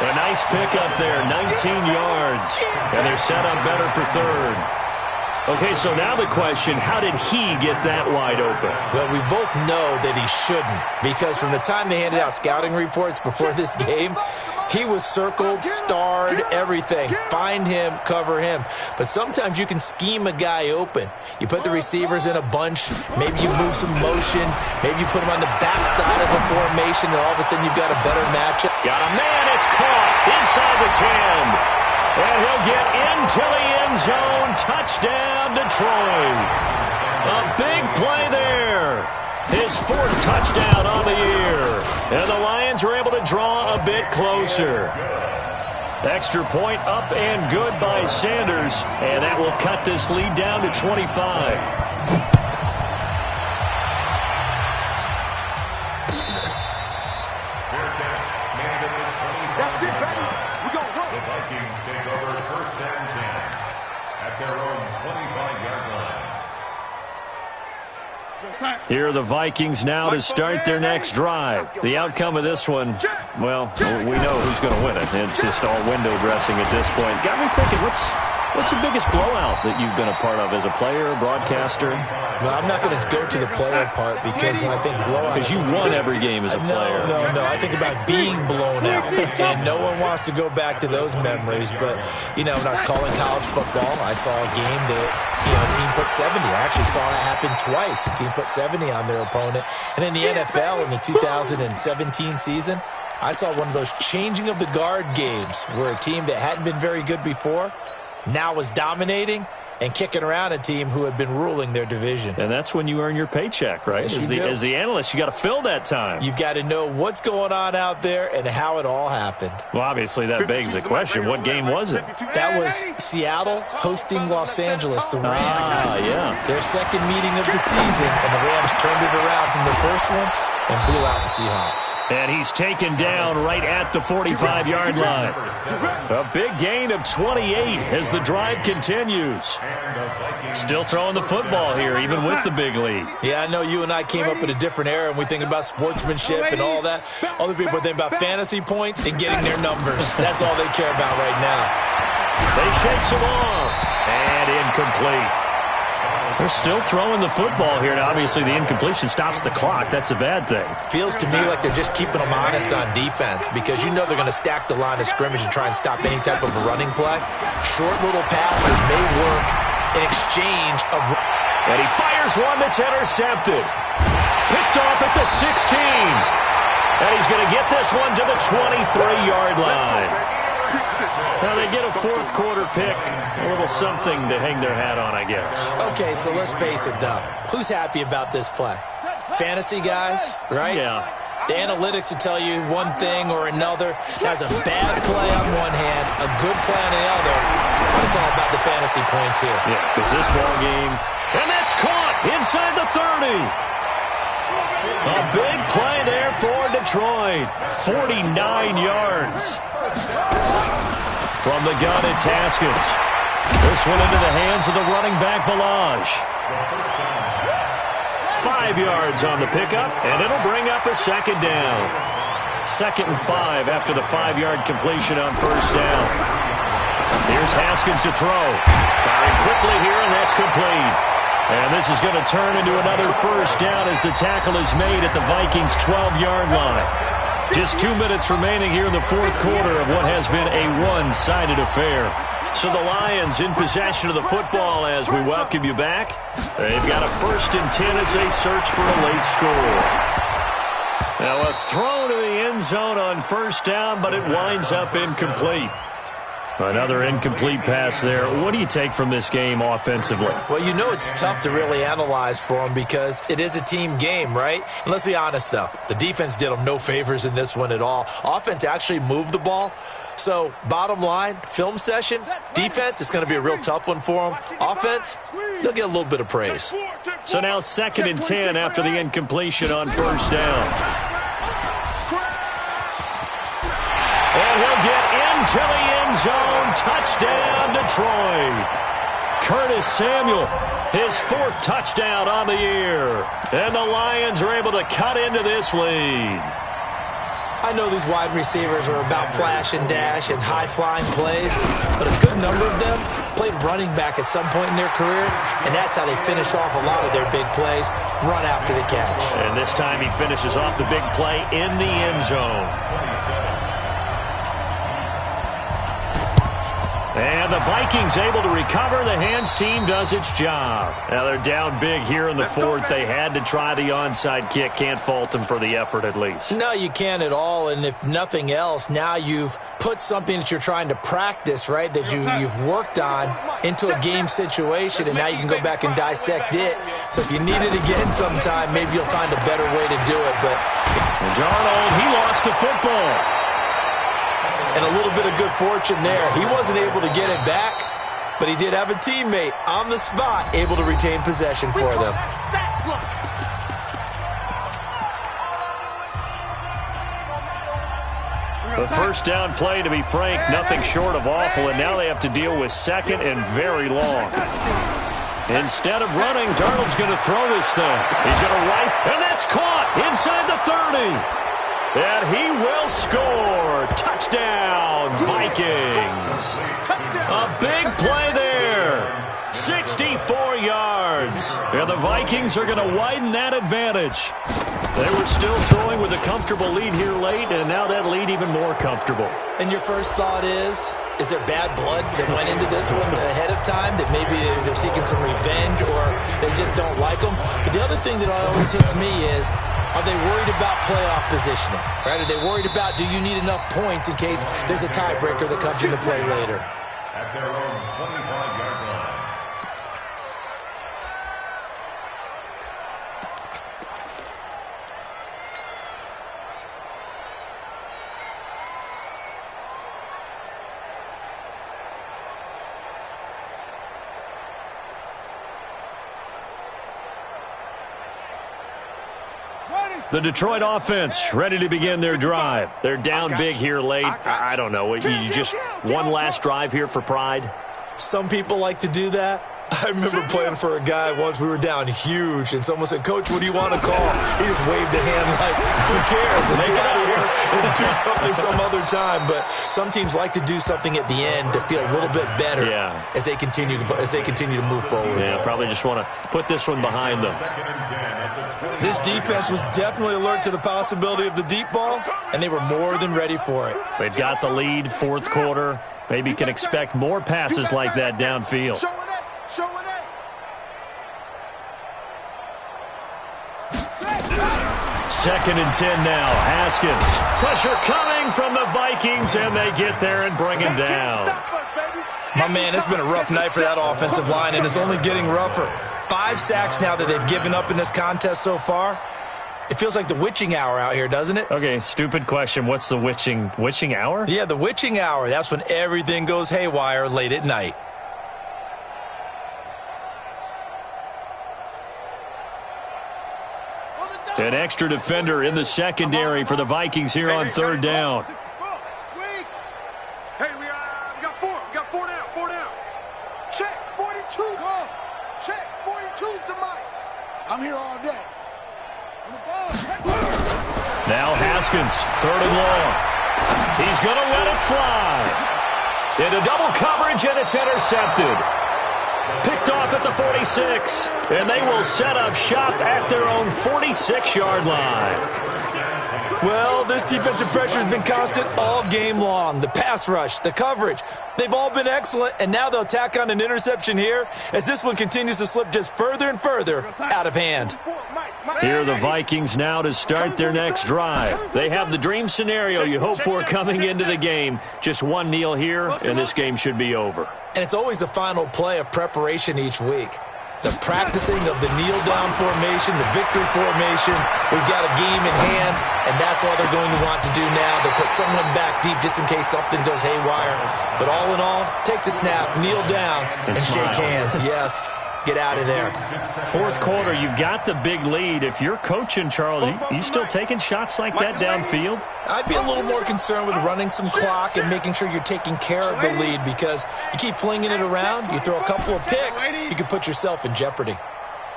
A nice pickup there, 19 yards. And they're set up better for third. Okay, so now the question, how did he get that wide open? Well, we both know that he shouldn't, because from the time they handed out scouting reports before this game, he was circled, starred, everything. Find him, cover him. But sometimes you can scheme a guy open. You put the receivers in a bunch. Maybe you move some motion. Maybe you put him on the backside of the formation, and all of a sudden you've got a better matchup. Got a man. It's caught inside the 10. And he'll get into the end zone. Touchdown, Detroit. A big play there. His 4th touchdown on the year. And the Lions are able to draw a bit closer. Extra point up and good by Sanders. And that will cut this lead down to 25. Here are the Vikings now to start their next drive. The outcome of this one, well, we know who's going to win it. It's just all window dressing at this point. Got me thinking, what's the biggest blowout that you've been a part of as a player, broadcaster? Well, I'm not going to go to the player part because when I think blowout... Because you won every game as a player. No. I think about being blown out. And no one wants to go back to those memories. But, when I was calling college football, I saw a game that, a team put 70. I actually saw it happen twice. A team put 70 on their opponent. And in the NFL, in the 2017 season, I saw one of those changing of the guard games where a team that hadn't been very good before now was dominating and kicking around a team who had been ruling their division. And that's when you earn your paycheck, right? Yes, as the analyst, you got to fill that time. You've got to know what's going on out there and how it all happened. Well, obviously, that begs the question, what game was it? That was Seattle hosting Los Angeles, the Rams. Yeah. Their second meeting of the season, and the Rams turned it around from the first one and blew out the Seahawks. And he's taken down right at the 45-yard line. A big gain of 28 as the drive continues. Still throwing the football here, even with the big lead. Yeah, I know you and I came up in a different era, and we think about sportsmanship and all that. Other people think about fantasy points and getting their numbers. That's all they care about right now. They shakes him off, and incomplete. They're still throwing the football here, and obviously the incompletion stops the clock. That's a bad thing. Feels to me like they're just keeping them honest on defense because they're going to stack the line of scrimmage and try and stop any type of a running play. Short little passes may work in exchange of... And he fires one that's intercepted. Picked off at the 16. And he's going to get this one to the 23-yard line. Now they get a 4th quarter pick, a little something to hang their hat on, I guess. Okay, so let's face it, though. Who's happy about this play? Fantasy guys, right? Yeah. The analytics will tell you one thing or another. That's a bad play on one hand, a good play on the other, but it's all about the fantasy points here. Yeah, because this ball game, and that's caught inside the 30. A big play there for Detroit. 49 yards. From the gun, it's Haskins. This one into the hands of the running back, Balaj. 5 yards on the pickup, and it'll bring up a second down. 2nd and 5 after the 5-yard completion on first down. Here's Haskins to throw. Firing quickly here, and that's complete. And this is going to turn into another first down as the tackle is made at the Vikings' 12-yard line. Just 2 minutes remaining here in the 4th quarter of what has been a one-sided affair. So the Lions in possession of the football as we welcome you back. They've got a 1st and 10 as they search for a late score. Now a throw to the end zone on first down, but it winds up incomplete. Another incomplete pass there. What do you take from this game offensively? Well, you know it's tough to really analyze for them because it is a team game, right? And let's be honest, though. The defense did them no favors in this one at all. Offense actually moved the ball. So, bottom line, film session, defense is going to be a real tough one for them. Offense, they'll get a little bit of praise. So now 2nd and 10 after the incompletion on first down. And he'll get into the end zone. Touchdown, Detroit. Curtis Samuel, his 4th touchdown on the year. And the Lions are able to cut into this lead. I know these wide receivers are about flash and dash and high-flying plays, but a good number of them played running back at some point in their career, and that's how they finish off a lot of their big plays, run after the catch. And this time he finishes off the big play in the end zone. And the Vikings able to recover. The hands team does its job. Now they're down big here in the 4th. They had to try the onside kick. Can't fault them for the effort at least. No, you can't at all. And if nothing else, now you've put something that you're trying to practice, right, that you've worked on into a game situation, and now you can go back and dissect it. So if you need it again sometime, maybe you'll find a better way to do it. But Darnold, he lost the football. And a little bit of good fortune there. He wasn't able to get it back, but he did have a teammate on the spot able to retain possession for them. The first down play, to be frank, nothing short of awful, and now they have to deal with 2nd and very long. Instead of running, Darnold's going to throw this thing. He's going to right, and that's caught inside the 30. And he will score. Touchdown, Vikings. A big play there. 64 yards. And the Vikings are going to widen that advantage. They were still throwing with a comfortable lead here late, and now that lead even more comfortable. And your first thought is there bad blood that went into this one ahead of time, that maybe they're seeking some revenge or they just don't like them? But the other thing that always hits me is, are they worried about playoff positioning? Right? Are they worried about, do you need enough points in case there's a tiebreaker that comes into play later? At their own 25-yard line. The Detroit offense ready to begin their drive. They're down big here late. I don't know. You just one last drive here for pride? Some people like to do that. I remember playing for a guy once. We were down huge, and someone said, "Coach, what do you want to call?" He just waved a hand like, "Who cares? Let's get out of here and do something some other time." But some teams like to do something at the end to feel a little bit better as they continue to move forward. Yeah, probably just want to put this one behind them. This defense was definitely alert to the possibility of the deep ball, and they were more than ready for it. They've got the lead, 4th quarter. Maybe can expect more passes like that downfield. Second and 10 now. Haskins. Pressure coming from the Vikings, and they get there and bring him down. My man, it's been a rough night for that offensive line, and it's only getting rougher. 5 sacks now that they've given up in this contest so far. It feels like the witching hour out here, doesn't it? Okay, stupid question. What's the witching hour? Yeah, the witching hour. That's when everything goes haywire late at night. An extra defender in the secondary for the Vikings here on 3rd down. Hey, we got 4. We got 4 down. 4 down. Check. 42. Check. 42's the mic. I'm here all day. Now Haskins, 3rd and long. He's going to let it fly. Into double coverage, and it's intercepted. Picked off at the 46, and they will set up shop at their own 46-yard line. Well, this defensive pressure has been constant all game long. The pass rush, the coverage, they've all been excellent, and now they'll tack on an interception here as this one continues to slip just further and further out of hand. Here are the Vikings now to start their next drive. They have the dream scenario you hope for coming into the game. Just one kneel here, and this game should be over. And it's always the final play of preparation each week. The practicing of the kneel-down formation, the victory formation. We've got a game in hand, and that's all they're going to want to do now. They'll put someone back deep just in case something goes haywire. But all in all, take the snap, kneel down, and shake hands. Yes, get out of there. Fourth quarter, you've got the big lead. If you're coaching, Charles, you still taking shots like that downfield? I'd be a little more concerned with running some clock and making sure you're taking care of the lead, because you keep flinging it around, you throw a couple of picks, you can put yourself in jeopardy.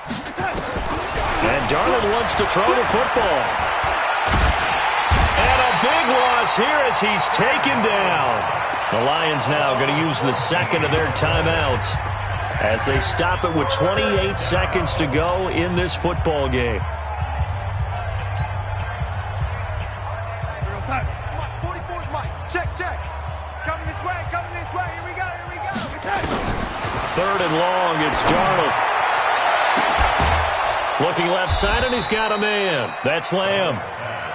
And Darnold wants to throw the football. And a big loss here as he's taken down. The Lions now going to use the second of their timeouts as they stop it with 28 seconds to go in this football game. 44's Mike. Check. It's coming this way. Here we go. Third and long, it's Darnold. Looking left side, and he's got a man. That's Lamb.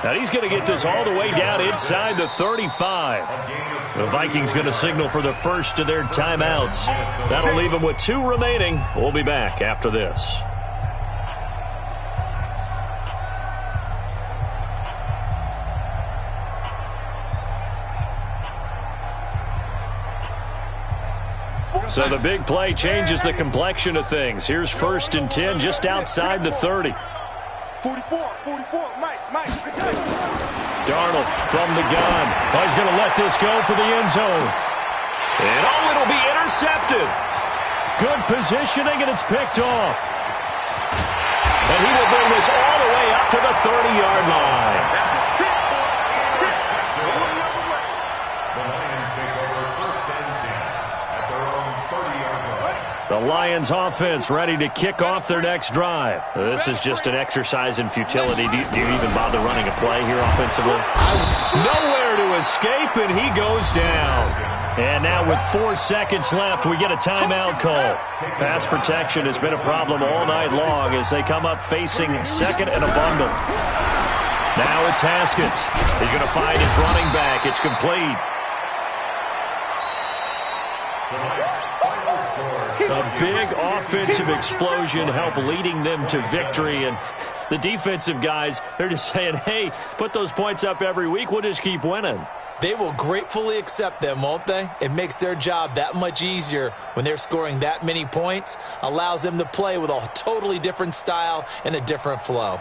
Now he's going to get this all the way down inside the 35. The Vikings going to signal for the first of their timeouts. That'll leave them with 2 remaining. We'll be back after this. So the big play changes the complexion of things. Here's 1st and 10 just outside the 30. 44, Mike. Darnold from the gun. Oh, he's going to let this go for the end zone. And it'll be intercepted. Good positioning, and it's picked off. And he will bring this all the way up to the 30-yard line. The Lions offense ready to kick off their next drive. This is just an exercise in futility. Do you even bother running a play here offensively? Nowhere to escape, and he goes down. And now with 4 seconds left, we get a timeout call. Pass protection has been a problem all night long as they come up facing second and a bundle. Now it's Haskins. He's going to find his running back. It's complete. A big offensive explosion helped leading them to victory. And the defensive guys, they're just saying, hey, put those points up every week. We'll just keep winning. They will gratefully accept them, won't they? It makes their job that much easier when they're scoring that many points. Allows them to play with a totally different style and a different flow.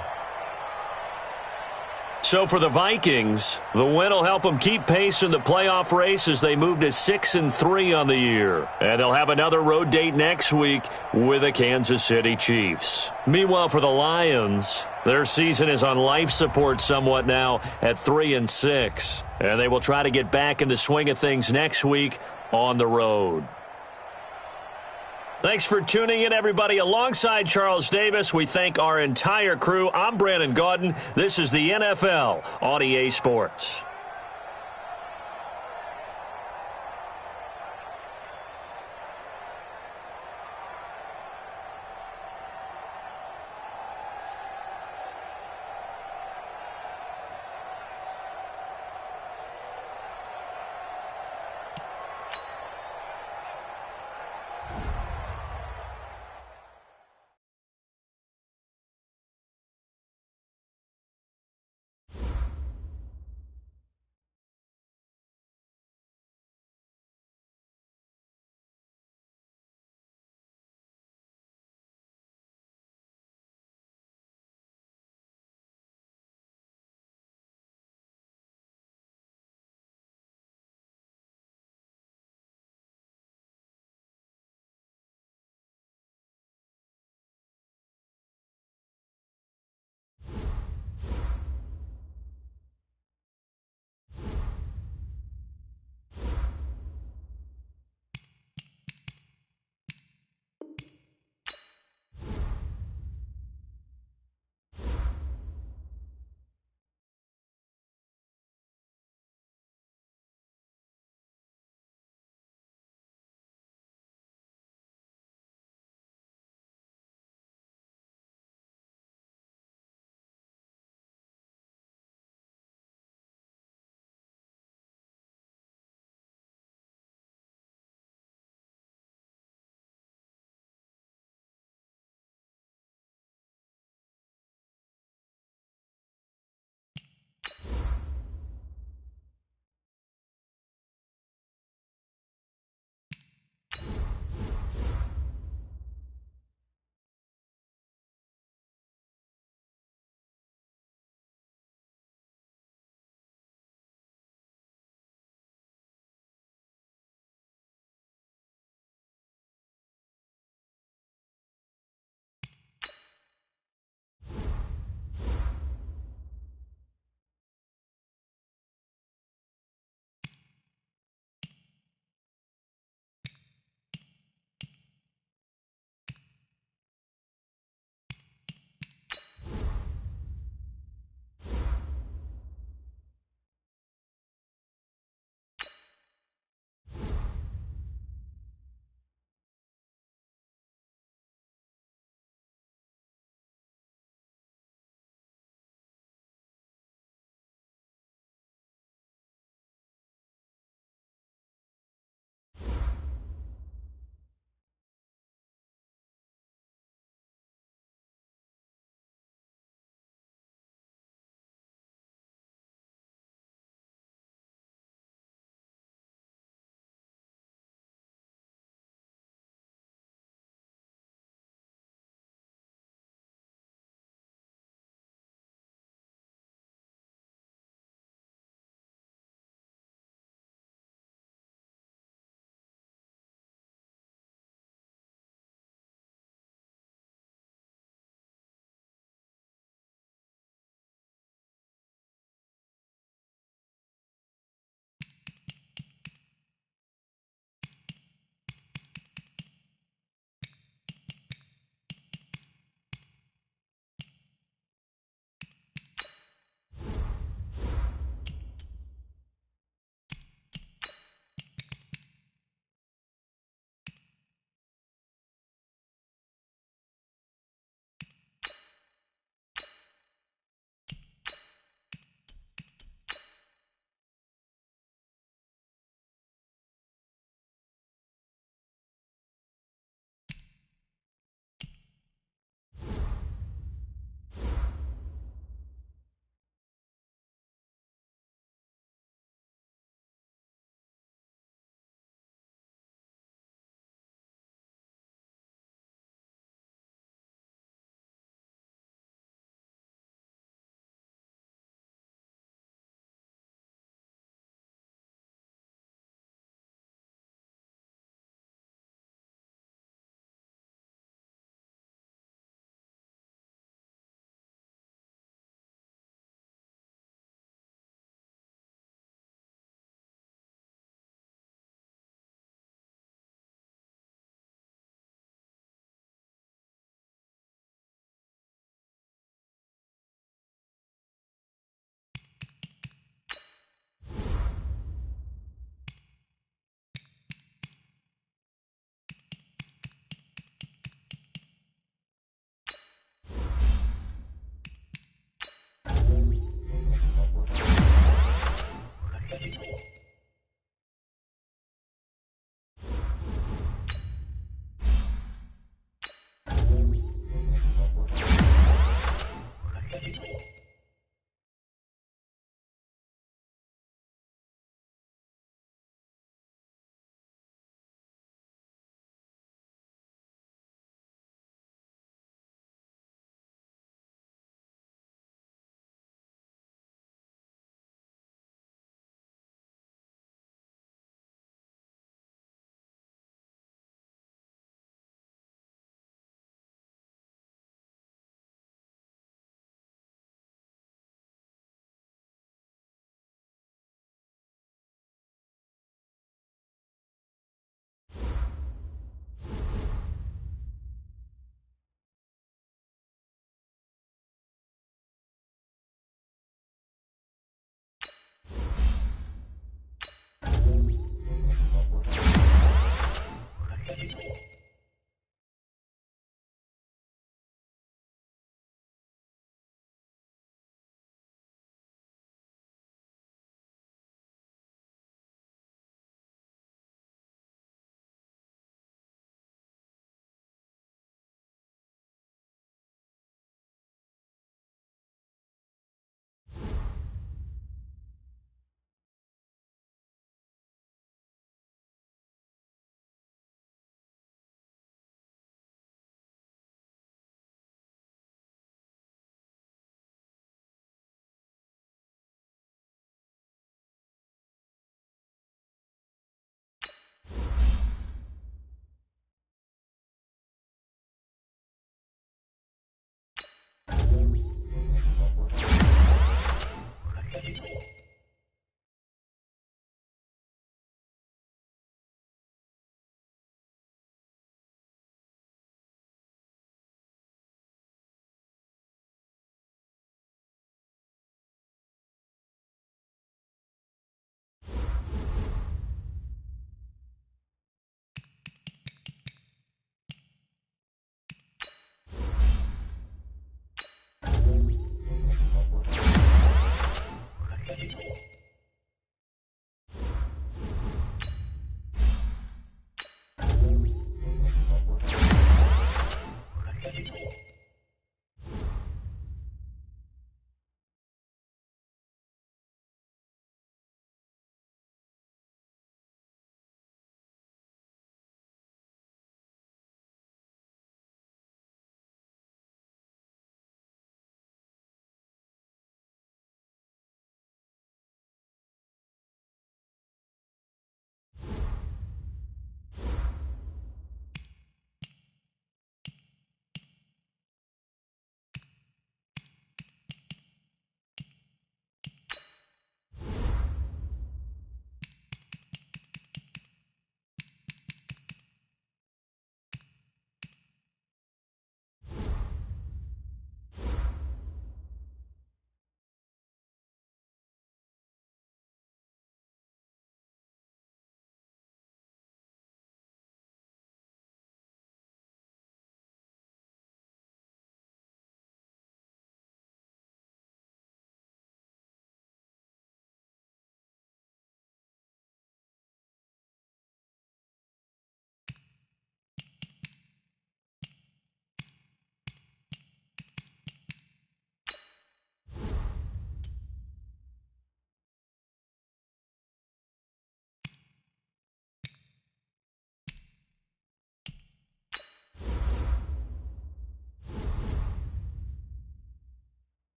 So for the Vikings, the win will help them keep pace in the playoff race as they move to 6-3 on the year. And they'll have another road date next week with the Kansas City Chiefs. Meanwhile, for the Lions, their season is on life support somewhat now at 3-6. And they will try to get back in the swing of things next week on the road. Thanks for tuning in, everybody. Alongside Charles Davis, we thank our entire crew. I'm Brandon Gaudin. This is the NFL on EA Sports.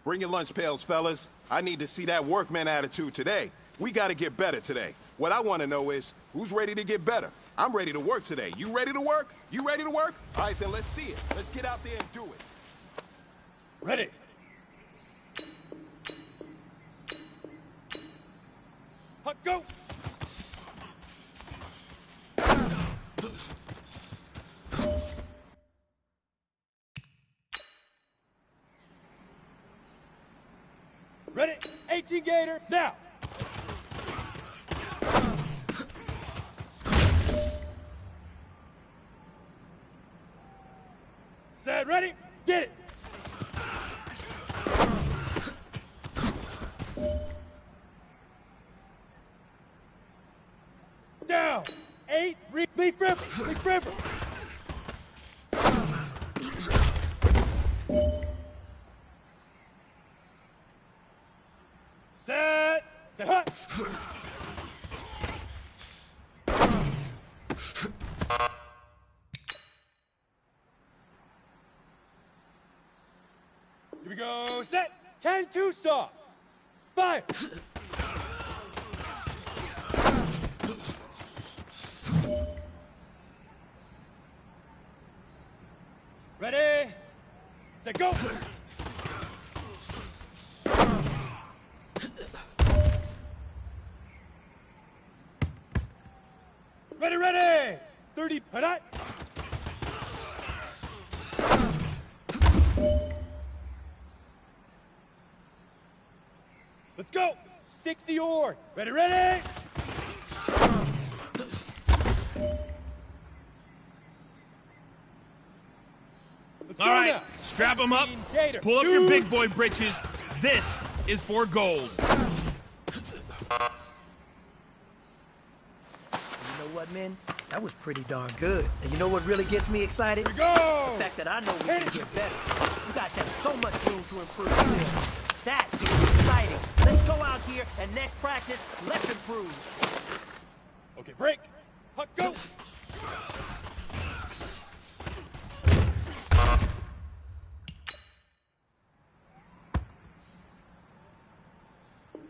Bring your lunch pails, fellas. I need to see that workman attitude today. We got to get better today. What I want to know is, who's ready to get better? I'm ready to work today. You ready to work? You ready to work? All right, then let's see it. Let's get out there and do it. Ready. Hut, go. Ready? 18 Gator, now. Set, ready? Get it. Down. 8, leaf river. Set, hut. Here we go, set, 10-2 saw. Fire. Ready, set, go. Ready, 30, hut. Let's go, 60 oar. Ready. Let's All go right, now. strap them up, Gator, pull up two. your big boy britches. This is for gold. You know what, man? That was pretty darn good. And you know what really gets me excited? Here we go. The fact that I know we can get better. You guys have so much room to improve still. That is exciting. Let's go out here and next practice, let's improve. Okay, break. Hut, go.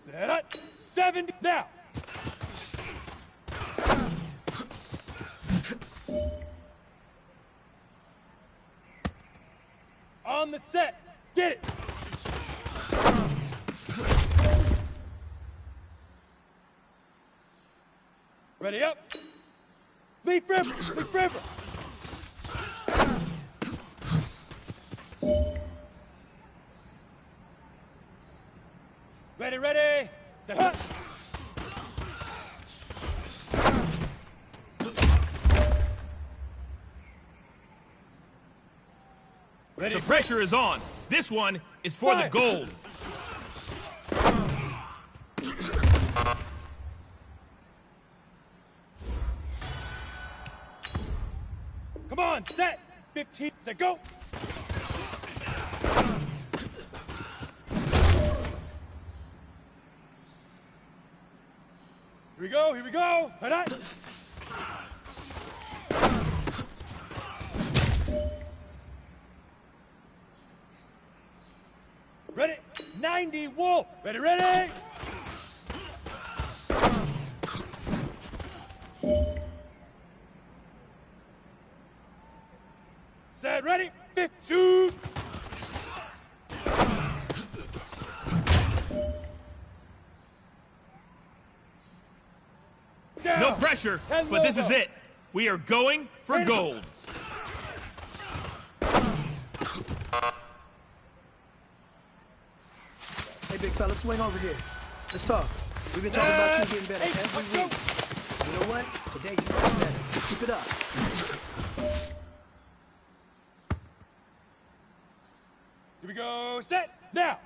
Set up. 70 now. On the set. Get it. Ready up. Leaf river. Ready. Set, hut. Ready. The pressure is on. This one is for the Fire. gold. Come on, set. 15, set, go. Here we go. Hut, hut. Ready? 90 wolf. Ready. Set, ready. 50, shoot. Down. No pressure, 10 but this is logo. it. We are going for gold. Hey, big fella, swing over here. Let's talk. We've been talking about you getting better every week. You know what? Today you got better. Keep it up. Here we go. Set. Now.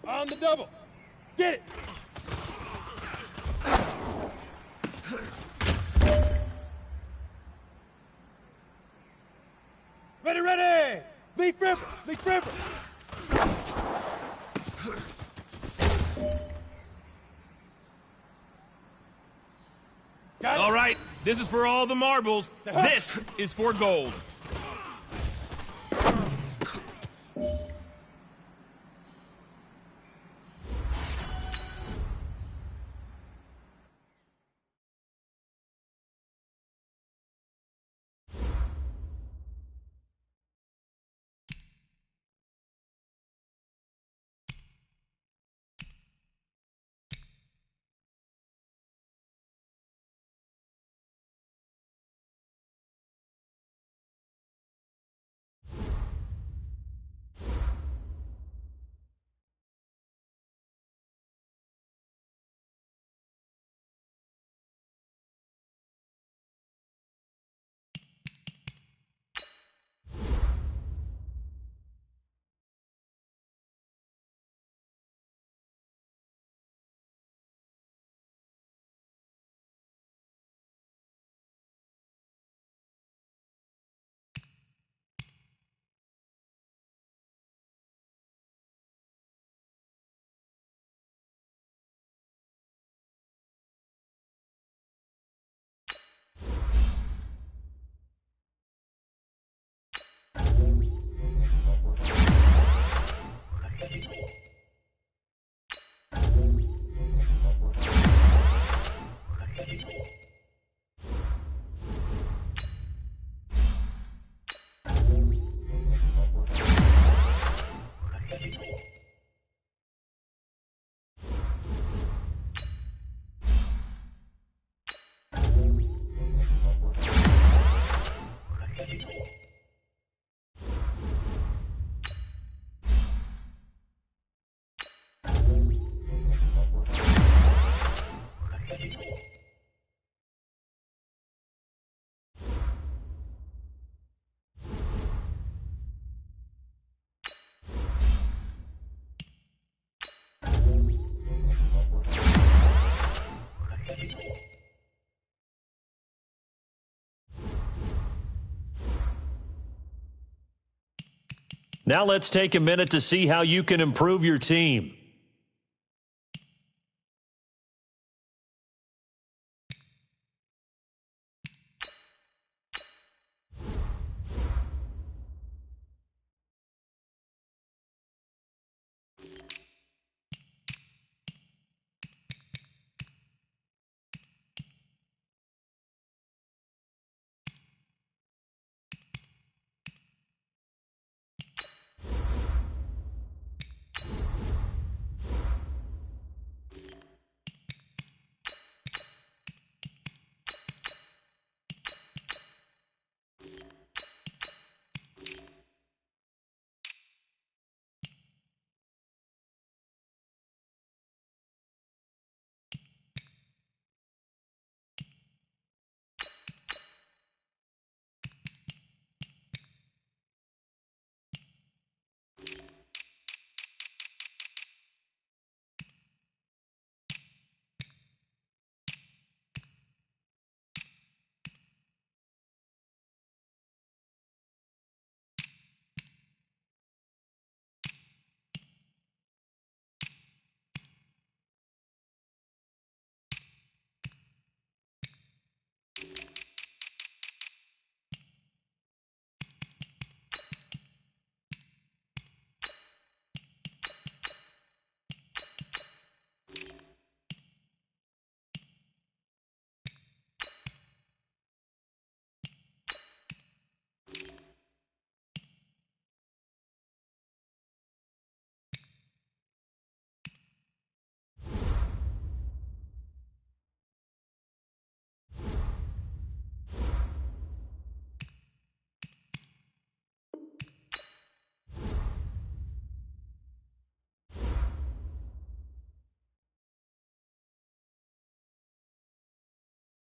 On the double. Get it. Ready. Leaf river. Got it. All right, This is for all the marbles. This is for gold. Now let's take a minute to see how you can improve your team.